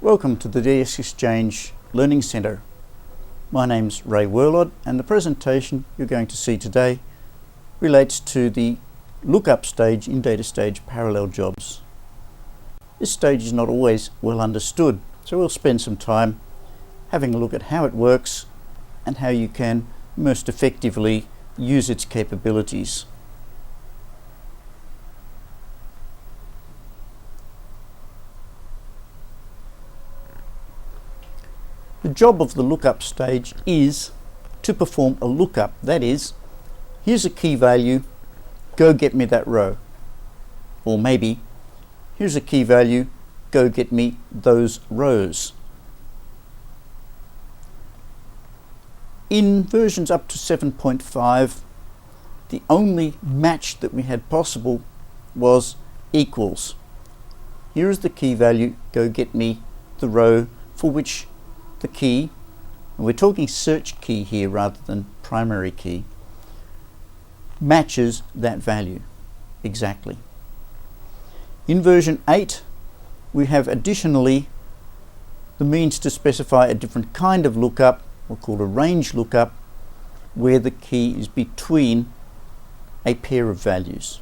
Welcome to the DS Exchange Learning Centre. My name's Ray Worlod, and the presentation you're going to see today relates to the lookup stage in data stage parallel jobs. This stage is not always well understood, so we'll spend some time having a look at how it works and how you can most effectively use its capabilities. The job of the lookup stage is to perform a lookup. That is, here's a key value, go get me that row. Or maybe, here's a key value, go get me those rows. In versions up to 7.5, the only match that we had possible was equals. Here is the key value, go get me the row for which the key, and we're talking search key here rather than primary key, matches that value exactly. In version 8, we have additionally the means to specify a different kind of lookup, we'll call a range lookup, where the key is between a pair of values,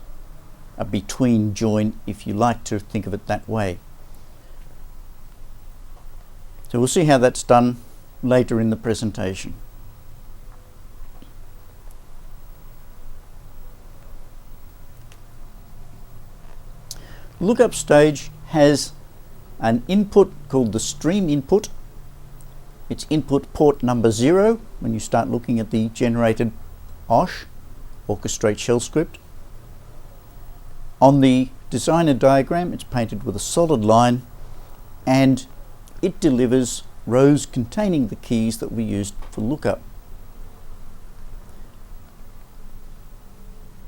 a between join if you like to think of it that way. So we'll see how that's done later in the presentation. Lookup stage has an input called the stream input. It's input port number 0 when you start looking at the generated OSH, orchestrate shell script. On the designer diagram, it's painted with a solid line, and it delivers rows containing the keys that we used for lookup.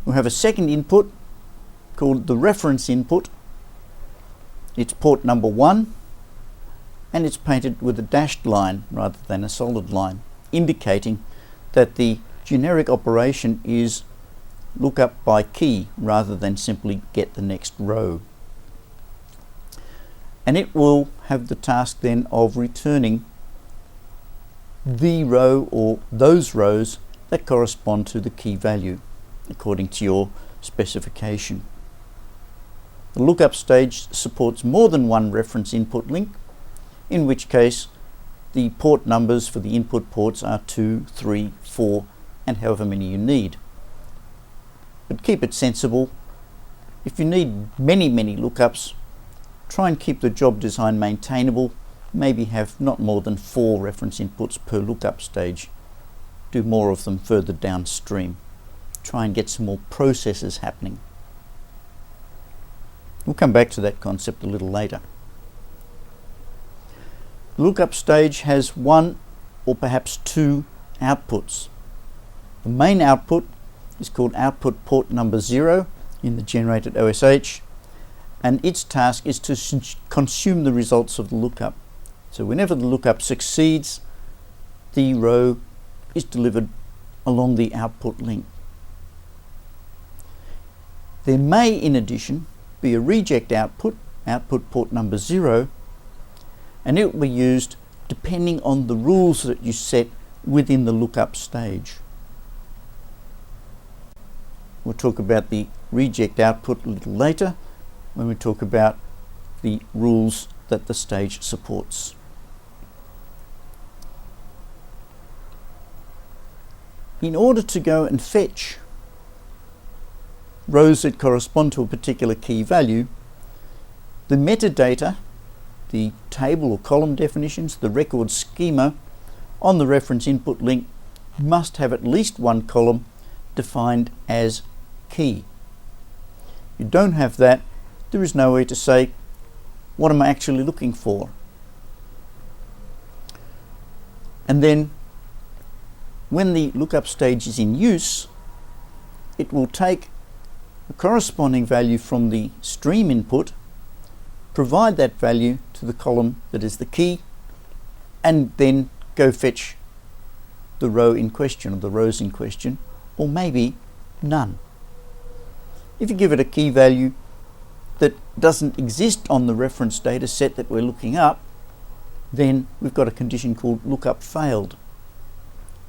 We have a second input called the reference input. It's port number 1, and it's painted with a dashed line rather than a solid line, indicating that the generic operation is lookup by key rather than simply get the next row. And it will have the task then of returning the row or those rows that correspond to the key value according to your specification. The lookup stage supports more than one reference input link, in which case the port numbers for the input ports are 2, 3, 4, and however many you need. But keep it sensible. If you need many lookups, try and keep the job design maintainable. Maybe have not more than 4 reference inputs per lookup stage. Do more of them further downstream. Try and get some more processes happening. We'll come back to that concept a little later. The lookup stage has 1 or perhaps 2 outputs. The main output is called output port number 0 in the generated OSH, and its task is to consume the results of the lookup. So whenever the lookup succeeds, the row is delivered along the output link. There may, in addition, be a reject output, output port number 0, and it will be used depending on the rules that you set within the lookup stage. We'll talk about the reject output a little later when we talk about the rules that the stage supports. In order to go and fetch rows that correspond to a particular key value, the metadata, the table or column definitions, the record schema on the reference input link must have at least one column defined as key. If you don't have that, there is no way to say, what am I actually looking for? And then, when the lookup stage is in use, it will take a corresponding value from the stream input, provide that value to the column that is the key, and then go fetch the row in question or the rows in question, or maybe none. If you give it a key value that doesn't exist on the reference data set that we're looking up, then we've got a condition called lookup failed.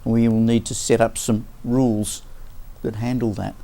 We will need to set up some rules that handle that.